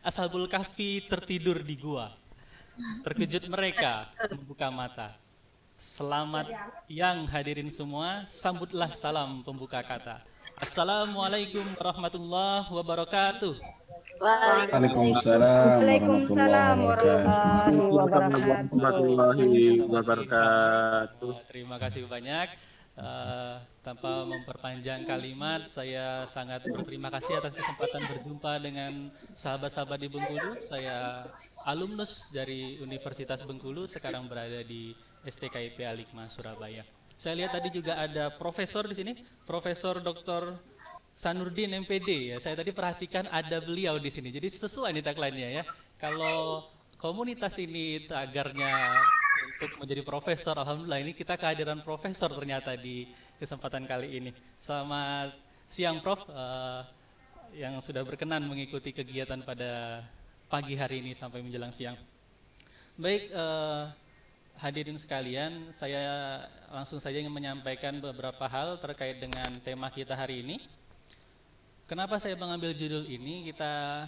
Ashabul Kahfi tertidur di gua. Terkejut mereka membuka mata. Selamat yang hadirin semua, sambutlah salam pembuka kata. Assalamualaikum warahmatullahi wabarakatuh. Waalaikumsalam warahmatullahi Waalaikumsalam wabarakatuh. warahmatullahi wabarakatuh. Warahmatullahi wabarakatuh. Terima kasih banyak. Tanpa memperpanjang kalimat, saya sangat berterima kasih atas kesempatan berjumpa dengan sahabat-sahabat di Bengkulu. Saya alumnus dari Universitas Bengkulu, sekarang berada di STKIP Al-Hikmah Surabaya. Saya lihat tadi juga ada profesor di sini, Profesor Dr. Sanurdin MPD ya. Saya tadi perhatikan ada beliau di sini. Jadi sesuai nih tagline-nya ya. Kalau komunitas ini tagarnya untuk menjadi profesor, alhamdulillah ini kita kehadiran profesor ternyata di kesempatan kali ini. Selamat siang Prof, yang sudah berkenan mengikuti kegiatan pada pagi hari ini sampai menjelang siang. Baik, hadirin sekalian, saya langsung saja ingin menyampaikan beberapa hal terkait dengan tema kita hari ini. Kenapa saya mengambil judul ini? Kita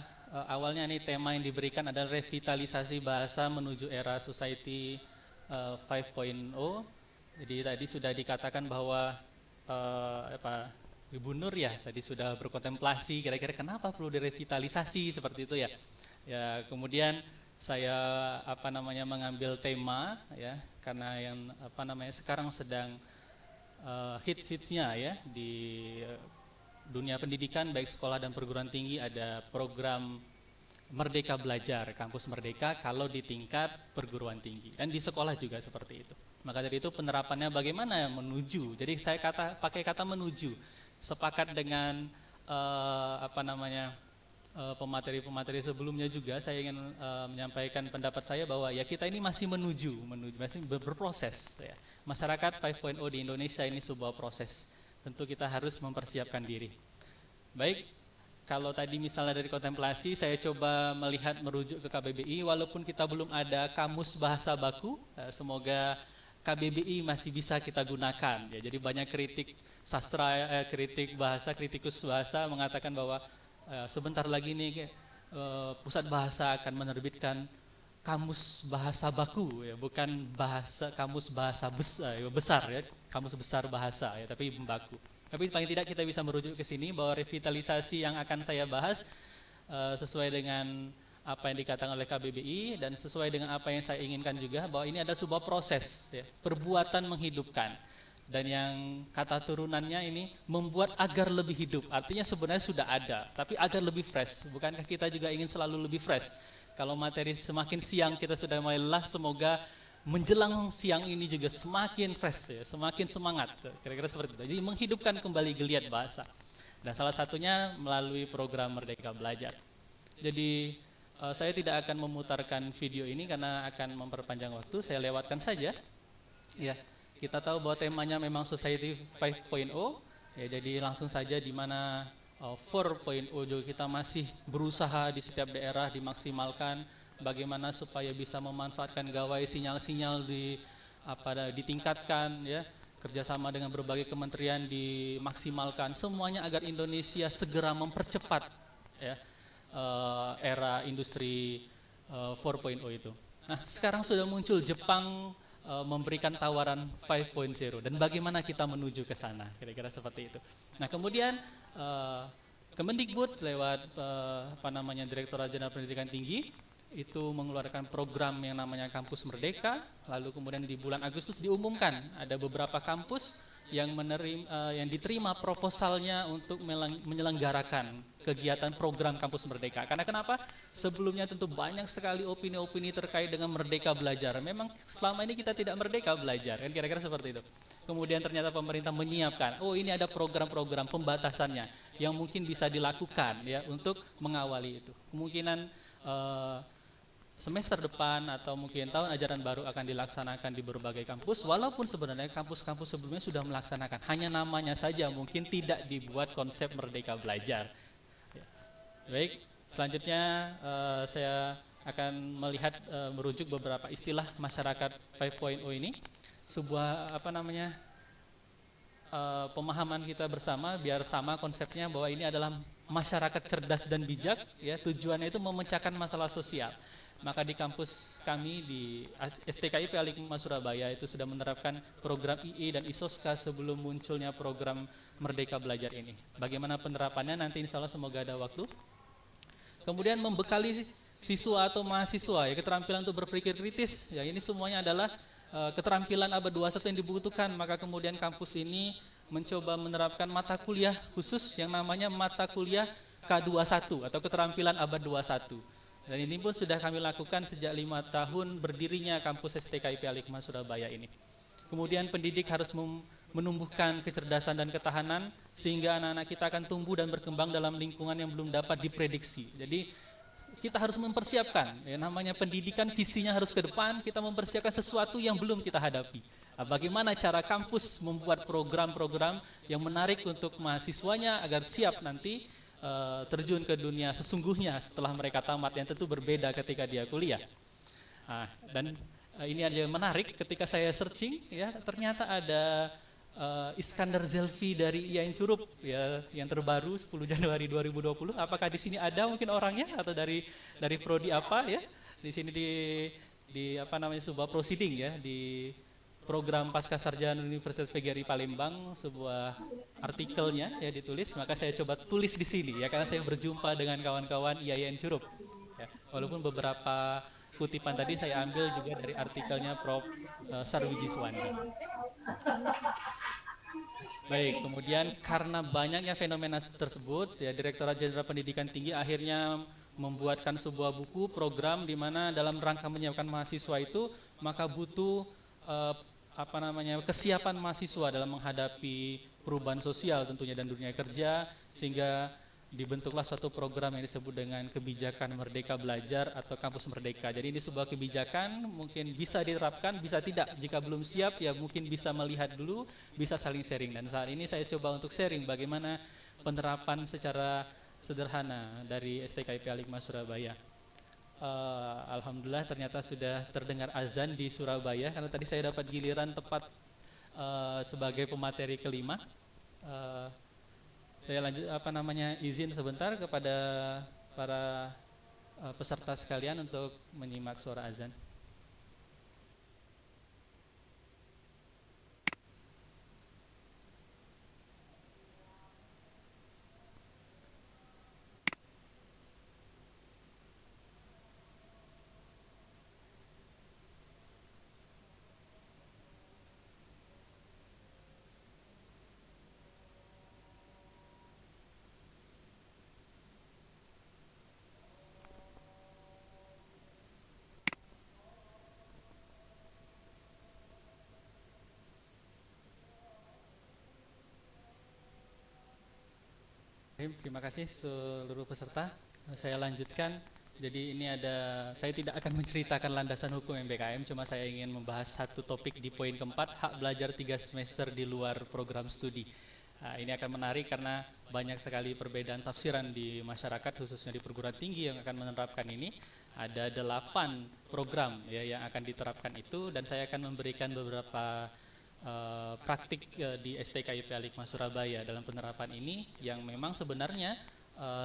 awalnya nih tema yang diberikan adalah revitalisasi bahasa menuju era society 5.0. Jadi tadi sudah dikatakan bahwa Ibu Nur ya tadi sudah berkontemplasi kira-kira kenapa perlu direvitalisasi seperti itu ya. Ya kemudian saya mengambil tema ya karena yang sekarang sedang hits-hitsnya ya di dunia pendidikan baik sekolah dan perguruan tinggi ada program Merdeka Belajar, Kampus Merdeka kalau di tingkat perguruan tinggi dan di sekolah juga seperti itu. Maka dari itu penerapannya bagaimana menuju. Jadi saya pakai kata menuju. Sepakat dengan pemateri-pemateri sebelumnya juga saya ingin menyampaikan pendapat saya bahwa ya kita ini masih menuju masih berproses ya. Masyarakat 5.0 di Indonesia ini sebuah proses. Tentu kita harus mempersiapkan diri. Baik, kalau tadi misalnya dari kontemplasi, saya coba merujuk ke KBBI, walaupun kita belum ada kamus bahasa baku, semoga KBBI masih bisa kita gunakan. Ya, jadi banyak kritik sastra, kritik bahasa, kritikus bahasa mengatakan bahwa sebentar lagi nih Pusat Bahasa akan menerbitkan kamus bahasa baku ya, bukan kamus bahasa besar ya, kamus besar bahasa ya, tapi baku. Tapi paling tidak kita bisa merujuk ke sini bahwa revitalisasi yang akan saya bahas sesuai dengan apa yang dikatakan oleh KBBI dan sesuai dengan apa yang saya inginkan juga bahwa ini ada sebuah proses ya, perbuatan menghidupkan. Dan yang kata turunannya ini membuat agar lebih hidup. Artinya sebenarnya sudah ada, tapi agar lebih fresh. Bukankah kita juga ingin selalu lebih fresh? Kalau materi semakin siang kita sudah mulai lelah, semoga menjelang siang ini juga semakin fresh ya, semakin semangat. Kira-kira seperti itu. Jadi menghidupkan kembali geliat bahasa. Dan salah satunya melalui program Merdeka Belajar. Jadi saya tidak akan memutarkan video ini karena akan memperpanjang waktu, saya lewatkan saja. Ya, kita tahu bahwa temanya memang Society 5.0, ya, jadi langsung saja di mana 4.0 juga kita masih berusaha di setiap daerah dimaksimalkan bagaimana supaya bisa memanfaatkan gawai sinyal-sinyal ditingkatkan ya, kerjasama dengan berbagai kementerian dimaksimalkan semuanya agar Indonesia segera mempercepat ya, era industri 4.0 itu. Nah, sekarang sudah muncul Jepang memberikan tawaran 5.0 dan bagaimana kita menuju ke sana, kira-kira seperti itu. Nah, kemudian Kemendikbud lewat Direktorat Jenderal Pendidikan Tinggi itu mengeluarkan program yang namanya Kampus Merdeka, lalu kemudian di bulan Agustus diumumkan ada beberapa kampus yang diterima proposalnya untuk menyelenggarakan kegiatan program Kampus Merdeka. Karena kenapa? Sebelumnya tentu banyak sekali opini-opini terkait dengan Merdeka Belajar. Memang selama ini kita tidak merdeka belajar, kan kira-kira seperti itu. Kemudian ternyata pemerintah menyiapkan, oh ini ada program-program pembatasannya yang mungkin bisa dilakukan ya untuk mengawali itu. Kemungkinan semester depan atau mungkin tahun ajaran baru akan dilaksanakan di berbagai kampus, walaupun sebenarnya kampus-kampus sebelumnya sudah melaksanakan, hanya namanya saja mungkin tidak dibuat konsep Merdeka Belajar. Ya. Baik, selanjutnya saya akan merujuk beberapa istilah masyarakat 5.0 ini, sebuah pemahaman kita bersama biar sama konsepnya bahwa ini adalah masyarakat cerdas dan bijak, ya tujuannya itu memecahkan masalah sosial. Maka di kampus kami di STKIP Al-Hikmah Surabaya itu sudah menerapkan program IE dan ISOSKA sebelum munculnya program Merdeka Belajar ini. Bagaimana penerapannya nanti insya Allah semoga ada waktu. Kemudian membekali siswa atau mahasiswa ya keterampilan untuk berpikir kritis. Ya ini semuanya adalah keterampilan abad 21 yang dibutuhkan. Maka kemudian kampus ini mencoba menerapkan mata kuliah khusus yang namanya mata kuliah K21 atau keterampilan abad 21. Dan ini pun sudah kami lakukan sejak 5 tahun berdirinya kampus STKIP Al-Hikmah Surabaya ini. Kemudian pendidik harus menumbuhkan kecerdasan dan ketahanan sehingga anak-anak kita akan tumbuh dan berkembang dalam lingkungan yang belum dapat diprediksi. Jadi kita harus mempersiapkan, ya, namanya pendidikan visinya harus ke depan, kita mempersiapkan sesuatu yang belum kita hadapi. Nah, bagaimana cara kampus membuat program-program yang menarik untuk mahasiswanya agar siap nanti terjun ke dunia sesungguhnya setelah mereka tamat yang tentu berbeda ketika dia kuliah. Nah, dan ini ada yang menarik ketika saya searching ya ternyata ada Iskandar Zelfi dari IAIN Curup ya yang terbaru 10 Januari 2020. Apakah di sini ada mungkin orangnya atau dari prodi apa ya? Di sini di apa namanya sebuah proceeding ya di program Pascasarjana Universitas PGRI Palembang sebuah artikelnya ya ditulis, maka saya coba tulis di sini ya karena saya berjumpa dengan kawan-kawan IAIN Curup. Ya, walaupun beberapa kutipan tadi saya ambil juga dari artikelnya Prof. Sarwiji Suwandi. Baik, kemudian karena banyaknya fenomena tersebut, ya Direktorat Jenderal Pendidikan Tinggi akhirnya membuatkan sebuah buku program di mana dalam rangka menyiapkan mahasiswa itu maka butuh kesiapan mahasiswa dalam menghadapi perubahan sosial tentunya dan dunia kerja sehingga dibentuklah suatu program yang disebut dengan kebijakan Merdeka Belajar atau Kampus Merdeka. Jadi ini sebuah kebijakan mungkin bisa diterapkan, bisa tidak. Jika belum siap ya mungkin bisa melihat dulu, bisa saling sharing. Dan saat ini saya coba untuk sharing bagaimana penerapan secara sederhana dari STKIP Al-Hikmah Surabaya. Alhamdulillah ternyata sudah terdengar azan di Surabaya karena tadi saya dapat giliran tepat sebagai pemateri kelima. Saya lanjut izin sebentar kepada para peserta sekalian untuk menyimak suara azan. Terima kasih seluruh peserta. Saya lanjutkan. Jadi ini saya tidak akan menceritakan landasan hukum MBKM, cuma saya ingin membahas satu topik di poin keempat, hak belajar 3 semester di luar program studi. Nah, ini akan menarik karena banyak sekali perbedaan tafsiran di masyarakat, khususnya di perguruan tinggi yang akan menerapkan ini. Ada 8 program ya, yang akan diterapkan itu, dan saya akan memberikan beberapa praktik di STKIP Al-Hikmah Surabaya dalam penerapan ini yang memang sebenarnya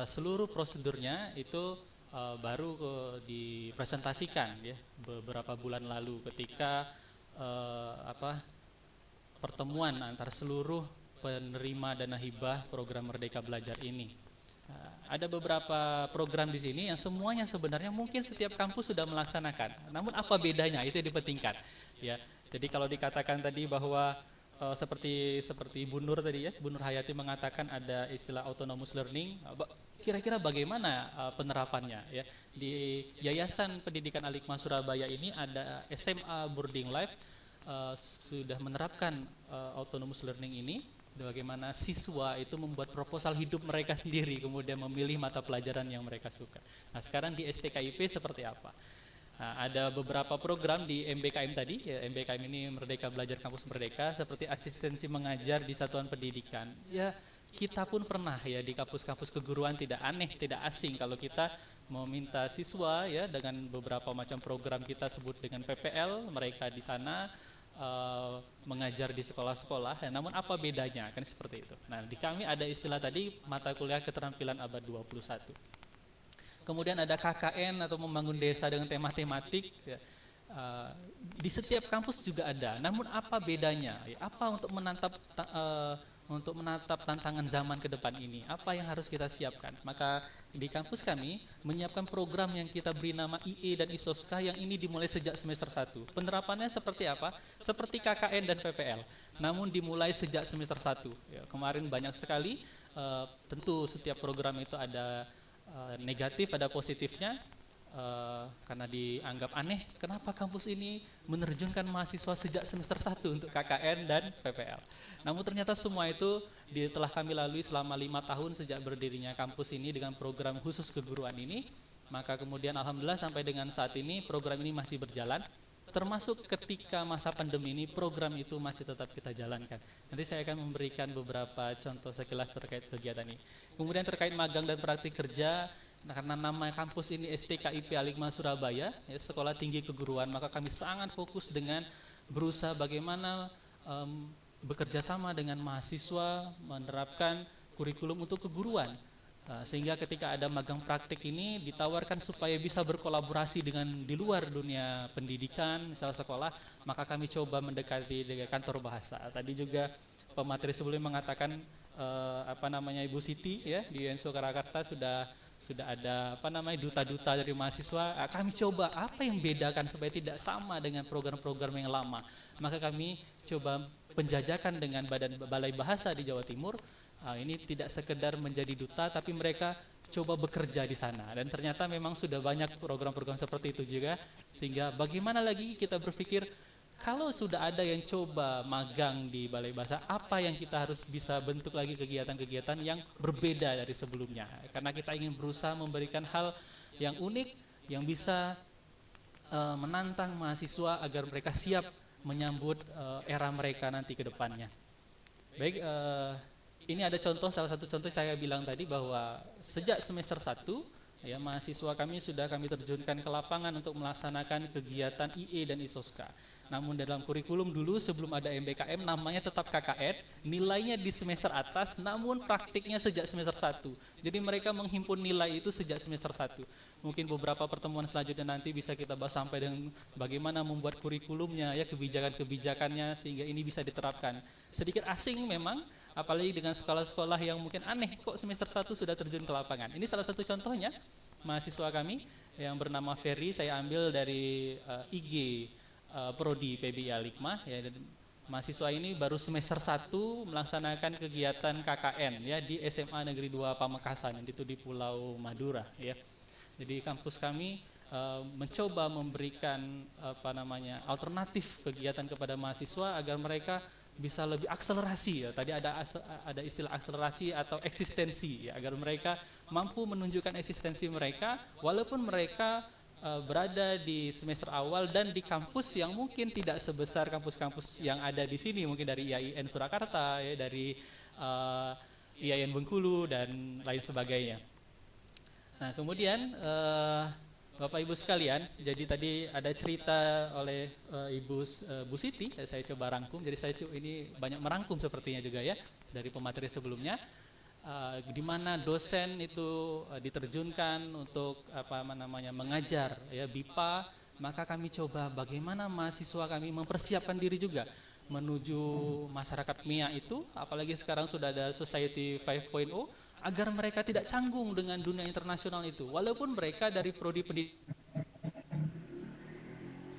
seluruh prosedurnya itu baru dipresentasikan ya beberapa bulan lalu ketika pertemuan antara seluruh penerima dana hibah program Merdeka Belajar ini. Ada beberapa program di sini yang semuanya sebenarnya mungkin setiap kampus sudah melaksanakan. Namun apa bedanya itu yang dipentingkan ya. Jadi kalau dikatakan tadi bahwa seperti Bu Nur tadi ya, Bu Nur Hayati mengatakan ada istilah autonomous learning, kira-kira bagaimana penerapannya ya? Di Yayasan Pendidikan Al-Hikmah Surabaya ini ada SMA Boarding Life sudah menerapkan autonomous learning ini, bagaimana siswa itu membuat proposal hidup mereka sendiri, kemudian memilih mata pelajaran yang mereka suka. Nah sekarang di STKIP seperti apa? Nah, ada beberapa program di MBKM tadi, ya, MBKM ini Merdeka Belajar Kampus Merdeka, seperti asistensi mengajar di satuan pendidikan. Ya, kita pun pernah ya di kampus-kampus keguruan, tidak aneh, tidak asing kalau kita meminta siswa ya dengan beberapa macam program kita sebut dengan PPL, mereka di sana mengajar di sekolah-sekolah, ya, namun apa bedanya, kan seperti itu. Nah, di kami ada istilah tadi mata kuliah keterampilan abad 21. Kemudian ada KKN atau membangun desa dengan tema tematik, ya. Di setiap kampus juga ada. Namun apa bedanya? Ya, apa untuk menatap tantangan zaman ke depan ini? Apa yang harus kita siapkan? Maka di kampus kami menyiapkan program yang kita beri nama IE dan ISOSKA yang ini dimulai sejak semester 1. Penerapannya seperti apa? Seperti KKN dan PPL. Namun dimulai sejak semester 1. Ya, kemarin banyak sekali. Tentu setiap program itu ada negatif, ada positifnya. Karena dianggap aneh, kenapa kampus ini menerjunkan mahasiswa sejak semester 1 untuk KKN dan PPL. Namun ternyata semua itu telah kami lalui selama 5 tahun sejak berdirinya kampus ini dengan program khusus keguruan ini. Maka kemudian alhamdulillah sampai dengan saat ini program ini masih berjalan. Termasuk ketika masa pandemi ini program itu masih tetap kita jalankan. Nanti saya akan memberikan beberapa contoh sekilas terkait kegiatan ini. Kemudian terkait magang dan praktik kerja, nah, karena nama kampus ini STKIP Al-Hikmah Surabaya, ya, Sekolah Tinggi Keguruan, maka kami sangat fokus dengan berusaha bagaimana bekerja sama dengan mahasiswa menerapkan kurikulum untuk keguruan. Sehingga ketika ada magang praktik ini ditawarkan supaya bisa berkolaborasi dengan di luar dunia pendidikan, misalnya sekolah, maka kami coba mendekati dengan kantor bahasa. Tadi juga pemateri sebelumnya mengatakan Ibu Siti ya di UNSO Surakarta sudah ada duta-duta dari mahasiswa. Kami coba apa yang bedakan supaya tidak sama dengan program-program yang lama. Maka kami coba penjajakan dengan Balai Bahasa di Jawa Timur. Ini tidak sekedar menjadi duta, tapi mereka coba bekerja di sana. Dan ternyata memang sudah banyak program-program seperti itu juga. Sehingga bagaimana lagi kita berpikir, kalau sudah ada yang coba magang di Balai Bahasa, apa yang kita harus bisa bentuk lagi kegiatan-kegiatan yang berbeda dari sebelumnya. Karena kita ingin berusaha memberikan hal yang unik, yang bisa menantang mahasiswa agar mereka siap menyambut era mereka nanti ke depannya. Baik, ini ada contoh, salah satu contoh saya bilang tadi bahwa sejak semester 1, ya, mahasiswa kami sudah kami terjunkan ke lapangan untuk melaksanakan kegiatan IE dan ISOSKA. Namun dalam kurikulum dulu sebelum ada MBKM namanya tetap KKN, nilainya di semester atas, namun praktiknya sejak semester 1. Jadi mereka menghimpun nilai itu sejak semester 1. Mungkin beberapa pertemuan selanjutnya nanti bisa kita bahas sampai dengan bagaimana membuat kurikulumnya, ya, kebijakan-kebijakannya sehingga ini bisa diterapkan. Sedikit asing memang, apalagi dengan sekolah-sekolah yang mungkin aneh, kok semester 1 sudah terjun ke lapangan. Ini salah satu contohnya, mahasiswa kami yang bernama Ferry, saya ambil dari IG Prodi PBI Al-Hikmah, ya, dan mahasiswa ini baru semester 1 melaksanakan kegiatan KKN, ya, di SMA Negeri 2 Pamekasan, itu di Pulau Madura, ya. Jadi kampus kami mencoba memberikan alternatif kegiatan kepada mahasiswa agar mereka bisa lebih akselerasi, ya. Tadi ada istilah akselerasi atau eksistensi, ya, agar mereka mampu menunjukkan eksistensi mereka walaupun mereka berada di semester awal dan di kampus yang mungkin tidak sebesar kampus-kampus yang ada di sini, mungkin dari IAIN Surakarta, ya, dari IAIN Bengkulu dan lain sebagainya. Nah, kemudian Bapak Ibu sekalian, jadi tadi ada cerita oleh Bu Siti, saya coba rangkum. Jadi saya ini banyak merangkum sepertinya juga, ya, dari pemateri sebelumnya, di mana dosen itu diterjunkan untuk mengajar, ya, BIPA. Maka kami coba bagaimana mahasiswa kami mempersiapkan diri juga menuju masyarakat MIA itu, apalagi sekarang sudah ada Society 5.0, agar mereka tidak canggung dengan dunia internasional itu. Walaupun mereka dari prodi pendidikan,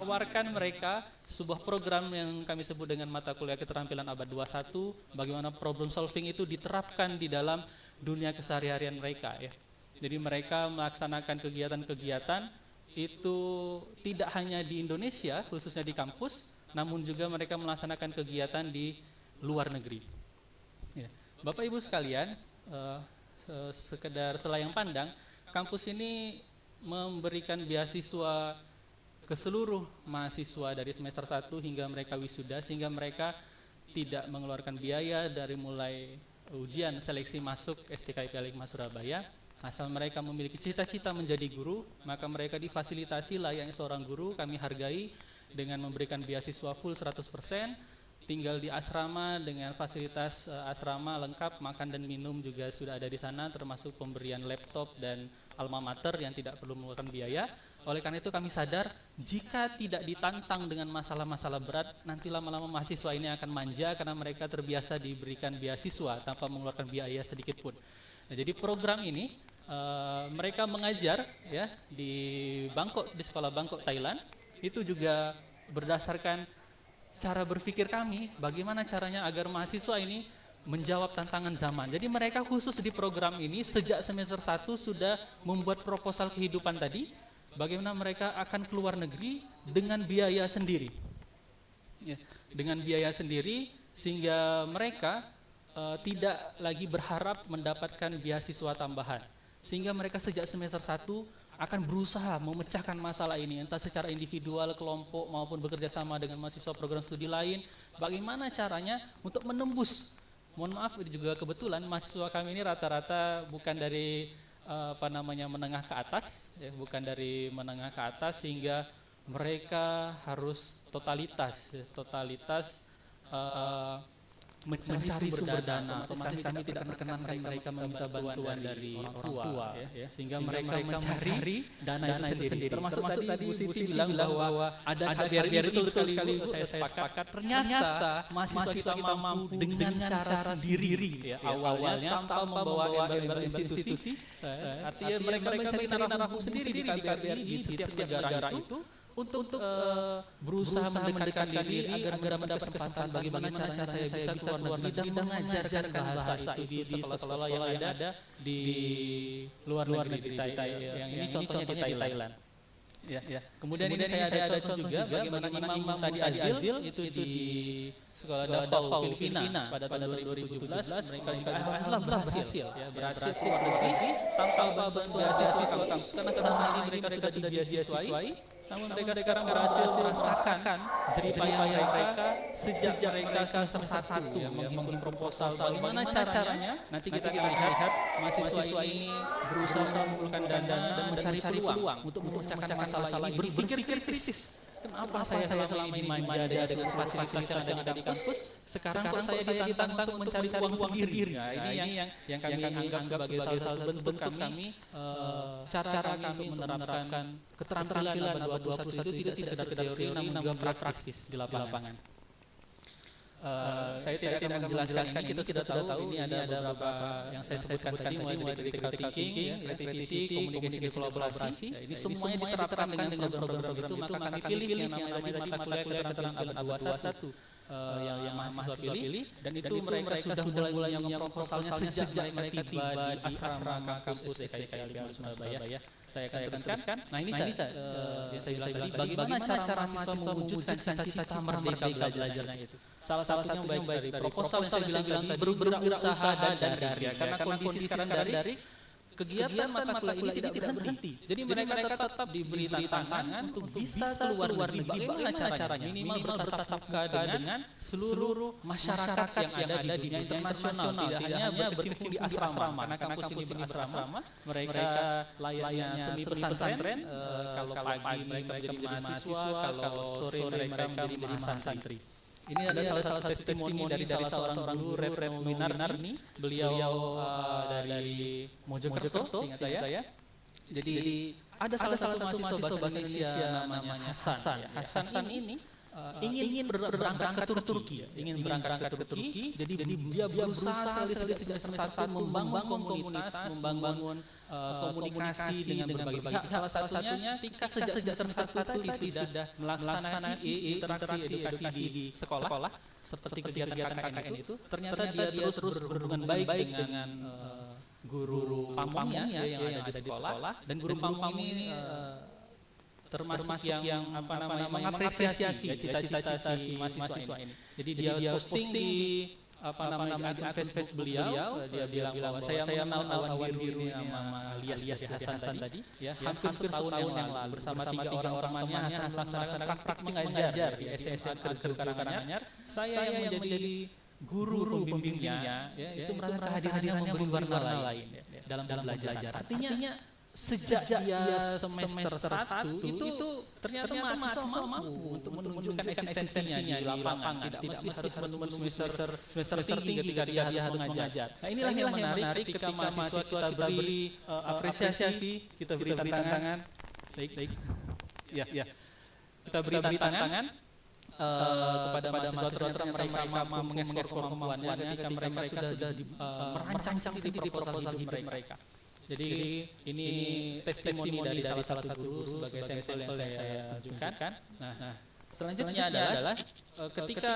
menawarkan mereka sebuah program yang kami sebut dengan mata kuliah keterampilan abad 21, bagaimana problem solving itu diterapkan di dalam dunia keseharian mereka, ya. Jadi mereka melaksanakan kegiatan-kegiatan itu tidak hanya di Indonesia, khususnya di kampus, namun juga mereka melaksanakan kegiatan di luar negeri. Ya. Bapak Ibu sekalian, sekedar selayang pandang, kampus ini memberikan beasiswa ke seluruh mahasiswa dari semester 1 hingga mereka wisuda, sehingga mereka tidak mengeluarkan biaya dari mulai ujian seleksi masuk STKIP Al-Hikmah Surabaya. Asal mereka memiliki cita-cita menjadi guru, maka mereka difasilitasi layaknya seorang guru, kami hargai dengan memberikan beasiswa full 100%, tinggal di asrama dengan fasilitas asrama lengkap, makan dan minum juga sudah ada di sana, termasuk pemberian laptop dan alma mater yang tidak perlu mengeluarkan biaya. Oleh karena itu kami sadar jika tidak ditantang dengan masalah-masalah berat, nanti lama-lama mahasiswa ini akan manja karena mereka terbiasa diberikan beasiswa tanpa mengeluarkan biaya sedikit pun. Nah, jadi program ini mereka mengajar ya di sekolah Bangkok Thailand, itu juga berdasarkan cara berpikir kami, bagaimana caranya agar mahasiswa ini menjawab tantangan zaman. Jadi mereka khusus di program ini sejak semester 1 sudah membuat proposal kehidupan tadi, bagaimana mereka akan keluar negeri dengan biaya sendiri. Ya, dengan biaya sendiri sehingga mereka tidak lagi berharap mendapatkan beasiswa tambahan. Sehingga mereka sejak semester 1 akan berusaha memecahkan masalah ini, entah secara individual, kelompok, maupun bekerja sama dengan mahasiswa program studi lain. Bagaimana caranya untuk menembus, mohon maaf ini juga kebetulan mahasiswa kami ini rata-rata bukan dari menengah ke atas, ya, bukan dari menengah ke atas, sehingga mereka harus totalitas mencari sumber dana. Otomatis kami tidak memperkenankan mereka meminta bantuan dari orang tua, ya. Sehingga mereka mencari dana itu sendiri. Termasuk tadi Bu Siti bilang bahwa ada KBRI, betul sekali Bu, saya sepakat. Ternyata mahasiswa kita mampu dengan cara sendiri, ya. Awalnya tanpa membawa embel-embel institusi, artinya mereka mencari cara hukum sendiri di KBRI di setiap negara itu, untuk berusaha mendekatkan diri agar mendapat kesempatan bagaimana caranya saya bisa keluar negeri dan mengajarkan bahasa itu di sekolah-sekolah yang ada di luar negeri, di yang ini contohnya di Thailand. Ya. Kemudian ini saya ada contoh juga bagaimana imam tadi Azil itu di sekolah Davao Filipina pada tahun 2017 mereka alhamdulillah berhasil keluar negeri tanpa beasiswa kampus karena selama ini mereka sudah dibeasiswai. Namun mereka sekarang berhasil merasakan jerih payah mereka sejak mereka semester 1 ya, menghimpun proposal bagaimana caranya. Nanti kita lihat mahasiswa ini berusaha mengumpulkan dana dan mencari peluang untuk memecahkan masalah ini, berpikir kritis. Kenapa saya selama ini manja dengan fasilitas yang ada di kampus, sekarang kok saya ditantang untuk mencari uang sendiri. Nah, ini yang kami anggap sebagai salah satu bentuk kami cara kami menerapkan keterampilan abad 21 itu tidak sekedar teori namun juga praktis di lapangan. Saya tidak akan menjelaskan ini, kita sudah tahu ini ada beberapa yang saya sebutkan tadi, mulai dari critical thinking, creativity, komunikasi dan kolaborasi. Ini semuanya diterapkan dengan program-program itu, maka kami pilih yang namanya tadi mata kuliah keterampilan abad 21 yang mahasiswa pilih, dan itu mereka sudah mulai yang proposalnya sejak mereka tiba di asrama kampus DKI 5 Surabaya. Saya akan teruskan. Nah ini saya bilang tadi, bagaimana cara mahasiswa mewujudkan cita-cita merdeka belajarnya itu. Salah satunya baik dari proposal yang saya bilang tadi, berusaha dari karena kondisi sekarang dari kegiatan mata kuliah ini tidak berhenti. Jadi mereka tetap diberi tantangan untuk bisa keluar negeri. Bagaimana caranya? Minimal bertatap muka dengan seluruh masyarakat yang ada di dunia internasional. Tidak hanya berkecimpung di asrama. Karena kampus ini berasrama, mereka layaknya semi pesantren. Kalau pagi mereka menjadi mahasiswa, kalau sore mereka menjadi mahasantri. Ini ada salah satu testimoni dari salah seorang guru webinar ini. Beliau dari Mojokerto, ingat saya. Jadi ada salah satu mahasiswa bahasa Indonesia namanya Hasan. Hasan ini ingin berangkat ke Turki, jadi dia berusaha sejak semester 1 membangun komunitas, membangun komunikasi dengan berbagai pihak. Salah satunya sejak semester 1 tadi sudah melaksanakan interaksi edukasi di sekolah seperti kegiatan KKN itu. Ternyata dia terus berhubungan baik dengan guru pamongnya yang ada di sekolah, dan guru pamong ini termasuk yang mengapresiasi cita-cita si mahasiswa ini. Jadi dia posting di akun Facebook beliau, dia bilang bahwa saya mengenal awan biru ini nama alias Hasan tadi, ya, hampir setahun yang lalu bersama 3 orang temannya Hasan melaksanakan praktik mengajar di SMA Guru Karanganyar. Saya yang menjadi guru pembimbingnya, ya, itu merasa kehadirannya memberi warna lain dalam belajar. Artinya sejak dia semester 1 itu ternyata mahasiswa mampu untuk menunjukkan eksistensinya di lapangan, tidak harus menunggu semester tinggi ketika dia harus mengajar. Nah, inilah yang menarik ketika mahasiswa kita beri apresiasi, kita beri tantangan, baik, ya, kita beri tantangan kepada mahasiswa ternyata mereka mampu mengekspor kemampuannya ketika mereka sudah merancang sendiri proposal hidup mereka. Jadi ini testimoni dari salah satu guru sebagai sampel yang saya tunjukkan. Nah, selanjutnya adalah ketika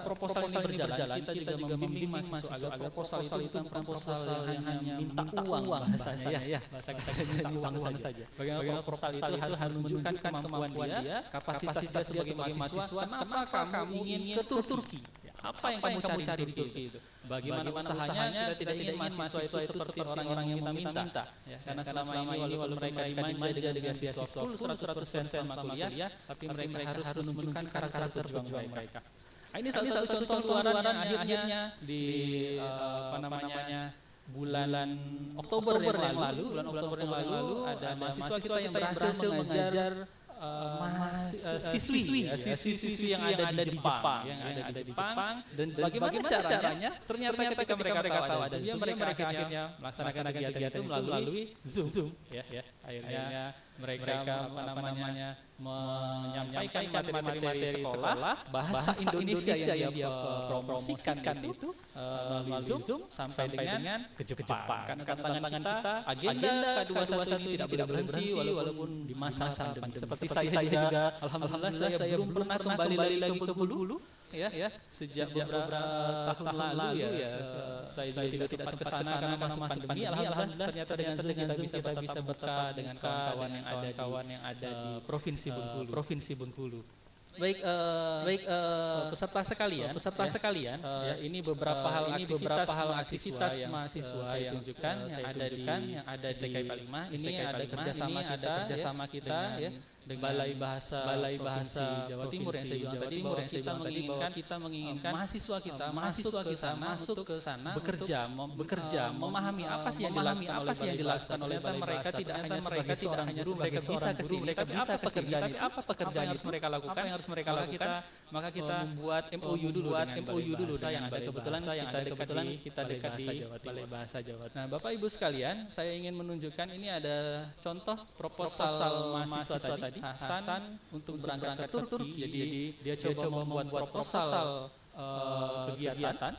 proposal ini berjalan, kita juga membimbing mahasiswa agar proposal itu bukan proposal yang hanya minta uang bahasanya ya, bahasa minta uang saja. Bagaimana proposal itu harus menunjukkan kemampuan dia, kapasitas dia sebagai mahasiswa, kenapa kamu ingin ke Turki? Apa yang kamu cari di Turki itu? Bagaimana usahanya? Kita tidak ingin mahasiswa itu seperti orang-orang yang minta. Ya, karena selama ini walaupun mereka dimanja dengan beasiswa full 100% sama kuliah, tapi mereka harus menunjukkan karakter berjuang mereka. Ini salah satu contoh keluaran yang akhirnya di bulan Oktober yang lalu ada mahasiswa kita yang berhasil mengajar siswi yang ada di Jepang, dan bagaimana caranya? Ternyata ketika mereka tahu ada Zoom, mereka akhirnya melaksanakan kegiatan itu melalui Zoom, ya. Akhirnya mereka menyampaikan materi sekolah bahasa Indonesia yang dia promosikan itu melalui Zoom sampai dengan ke Jepang. Karena tantangan kita agenda K211 ini tidak boleh berhenti walaupun di masa pandemi. Seperti saya juga, alhamdulillah saya belum pernah kembali lagi ke Bengkulu, ya, sejak beberapa tahun lalu ya. Saya tidak sempat ke sana karena masa pandemi. Alhamdulillah ternyata dengan Zoom kita bisa bertemu dengan kawan yang ada di Provinsi Bengkulu. Baik, peserta sekalian, ini beberapa hal aktivitas mahasiswa yang tunjukkan yang ada di TKI 45. Ini ada kerjasama kita ya, dengan Balai Bahasa Jawa Timur yang saya bilang tadi, bahwa kita menginginkan mahasiswa kita masuk ke sana bekerja, memahami apa sih yang dilakukan oleh Balai Bahasa. Ternyata mereka tidak hanya guru, mereka bisa ke sini, tapi apa pekerjaan yang harus mereka lakukan? Maka kita membuat MOU dulu dengan Balai Bahasa yang ada kita dekat di Balai Bahasa Jawa Timur. Nah, Bapak Ibu sekalian, saya ingin menunjukkan ini ada contoh proposal mahasiswa tadi, Hasan, untuk berangkat ke Turki. Jadi dia coba membuat proposal kegiatan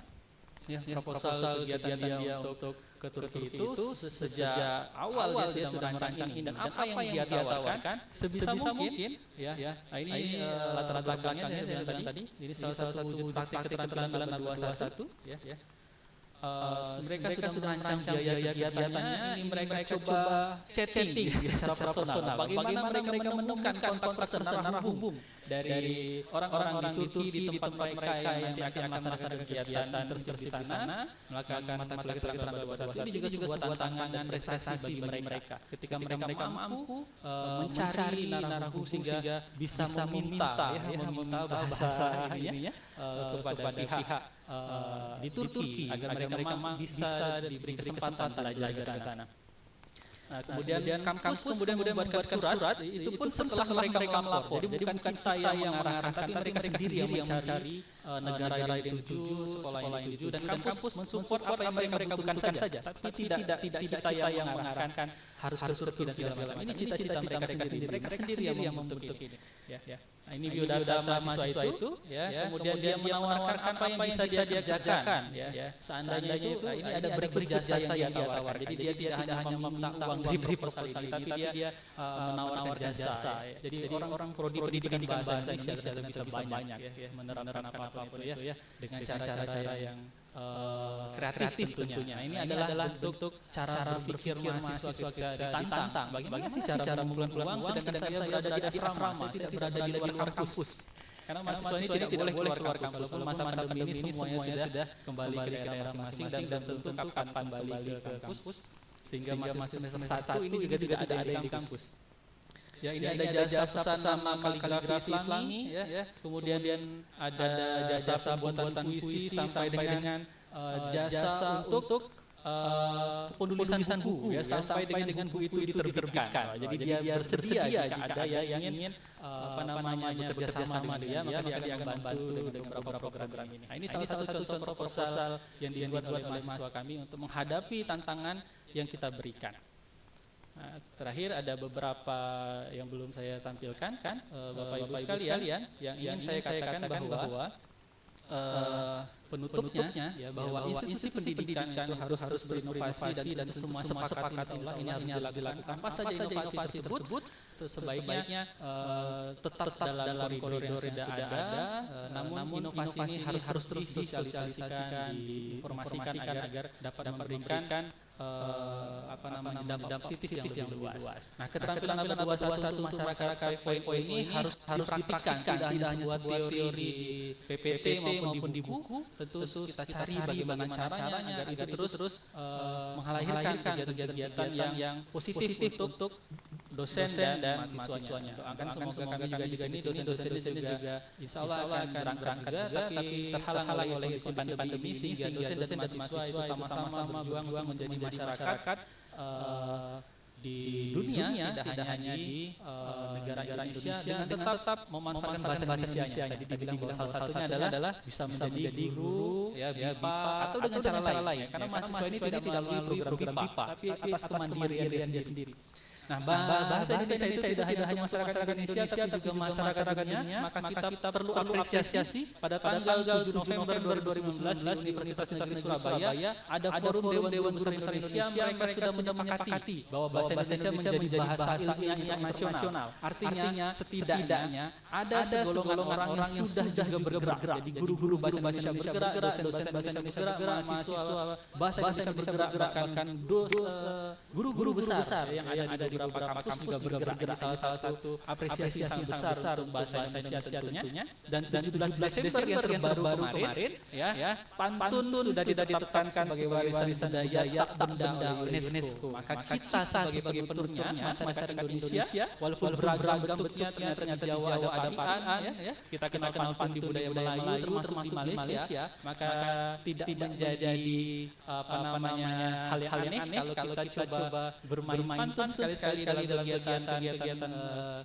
dia untuk ke Turki itu sejak awal dia sudah merancang ini, dan apa yang dia tawarkan sebisa mungkin ya. Nah, ini latar belakangnya saya bilang tadi. Jadi salah satu wujud praktik keterampilan 211 ya. Mereka sudah merancang biaya kegiatannya. Ini mereka coba chatting secara personal. Bagaimana mereka menemukan kontak personal hubung dari orang-orang di Turki di tempat mereka yang nanti akan melaksanakan kegiatan tersebut di sana, melakukan mata kuliah keterampilan 211. Ini juga sebuah tantangan dan prestasi bagi mereka. Ketika mereka mampu mencari narahubung sehingga bisa meminta bahasa ininya kepada pihak di Turki agar mereka bisa diberi kesempatan belajar ke sana. Nah, kemudian kampus membuatkan surat itu pun setelah mereka melapor. Jadi bukan kita yang mengarahkan, tapi mereka sendiri yang mencari negara yang dituju, sekolah yang dituju, dan kampus mensupport apa yang mereka butuhkan saja. Tapi tidak kita yang mengarahkan harus Turki dan segala macam. Ini cita-cita mereka sendiri yang membentuk ini. Ya. Nah, ini biodata mahasiswa itu, ya. Kemudian dia menawarkan apa yang bisa dia kerjakan, ya. Seandainya itu, ini ada berjasa yang dia tawarkan. Jadi dia tidak hanya meminta uang dari proposal ini, tapi dia menawarkan jasa. Jadi orang-orang prodi pendidikan bahasa Indonesia bisa banyak ya, menerapkan apa-apa itu ya, dengan cara-cara yang kreatif tentunya. Nah, ini adalah bentuk cara berpikir mahasiswa kita ditantang. Bagaimana sih cara mengumpulkan uang sedangkan saya berada di asrama, saya tidak berada di luar kampus. Karena mahasiswa ini tidak boleh keluar kampus, walaupun masa pandemi ini semuanya sudah kembali ke daerah masing-masing dan tentu kapan kembali ke kampus, sehingga mahasiswa semester 1 ini juga tidak ada di kampus. Ya, ini ada jasa nama kaligrafi Islami, ya. Kemudian ada jasa pembuatan puisi sampai dengan jasa untuk penulisan buku ya sampai dengan buku itu diterbitkan. Jadi dia bersedia jika ada yang ingin bekerja sama dengan dia, maka dia akan membantu dengan beberapa program ini. Nah, ini salah satu contoh proposal yang dibuat oleh mahasiswa kami untuk menghadapi tantangan yang kita berikan. Nah, terakhir ada beberapa yang belum saya tampilkan kan, Bapak Ibu sekalian, yang ingin saya katakan bahwa penutupnya ya bahwa institusi pendidikan itu harus berinovasi dan semua sepakat insya Allah ini harus dilakukan. Apa saja inovasi tersebut sebaiknya tetap dalam koridor yang sudah ada, namun inovasi ini harus terus disosialisasikan, diinformasikan agar dapat memberikan dampak positif yang lebih luas. Nah, keterampilan 21 untuk masyarakat poin-poin ini harus dipraktikkan, tidak hanya sebuah teori PPT maupun di buku. Tentu kita cari bagaimana caranya agar itu terus melahirkan kegiatan yang positif untuk dosen dan mahasiswanya. Doakan semoga kami juga ini dosen-dosen juga insya Allah akan berangkat juga, tapi terhalang oleh pandemi sehingga dosen dan mahasiswa itu sama-sama berjuang menjadi masyarakat di dunia, tidak hanya di negara Indonesia, dengan tetap memanfaatkan bahasa Indonesia. Tadi dibilang bahwa salah satunya adalah bisa menjadi guru, ya BIPA, atau dengan cara lain. Karena mahasiswa ini tidak melalui program BIPA, tapi atas kemandirian dia sendiri. Nah, bahasa Indonesia itu tidak hanya masyarakat Indonesia, tapi juga masyarakat dunia. Maka kita perlu apresiasi pada tanggal 7 November 2019 di Universitas Negeri Surabaya ada forum Dewan Besar Indonesia. Mereka sudah menyepakati bahwa bahasa Indonesia menjadi bahasa ilmiah internasional. Artinya setidaknya ada segolongan orang yang sudah juga bergerak. Jadi guru-guru bahasa Indonesia bergerak, dosen bahasa Indonesia bergerak, mahasiswa bahasa Indonesia bergerak, bahkan guru-guru besar yang ada di beberapa kampus juga bergerak. Salah satu apresiasi yang besar untuk bahasa Indonesia tentunya. Dan 17 Desember yang terbaru kemarin ya pantun sudah ditetapkan sebagai warisan budaya tak benda oleh UNESCO. Maka kita sebagai penuturnya masyarakat Indonesia walaupun beragam bentuknya, ternyata di Jawa ada parian ya. Kita kenal pantun di budaya Melayu termasuk di Malaysia, maka tidak menjadi hal yang aneh kalau kita coba bermain pantun sekali-sekali dalam kegiatan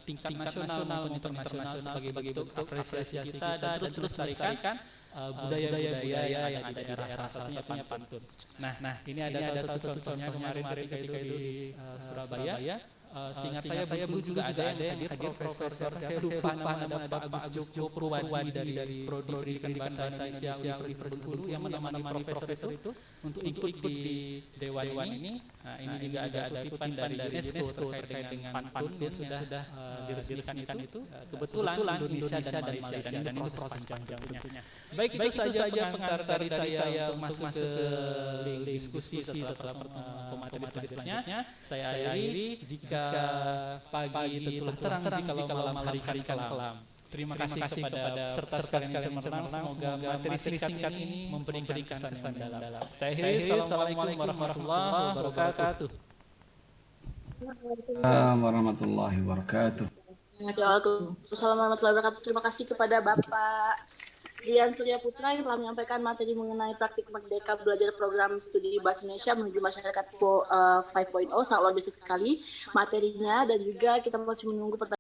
tingkat nasional maupun internasional sebagai bentuk apresiasi kita dan terus tarikan budaya-budaya yang ada di daerah, salah satunya pantun. Nah, ini ada salah satu contohnya kemarin ketika itu di Surabaya. Seingat saya dulu juga ada yang hadir profesor, saya lupa nama Pak Agus Joko Purwadi dari Prodi Pendidikan Bahasa Indonesia Universitas Bengkulu yang menemani profesor itu untuk ikut di dewan ini. Nah, ini juga ada kutipan dari UNESCO terkait dengan pantun yang sudah diresmikan itu. Kebetulan Indonesia dan Malaysia dan ini proses panjang tentunya. Baik, itu saja pengantar dari saya untuk masuk ke diskusi setelah pemateri selanjutnya. Saya akhiri, jika pagi itu telah terang, jika malam hari kelam. Terima kasih kepada peserta sekalian yang cemerlang. Semoga materi singkat ini memberikan kesan dalam. Saya akhiri. Assalamualaikum warahmatullahi wabarakatuh. Warahmatullahi wabarakatuh. Assalamualaikum warahmatullahi wabarakatuh. Terima kasih kepada Bapak Dian Surya Putra yang telah menyampaikan materi mengenai praktik merdeka belajar program studi bahasa Indonesia menuju masyarakat 5.0. Sangat luar biasa sekali materinya, dan juga kita masih menunggu pertanyaan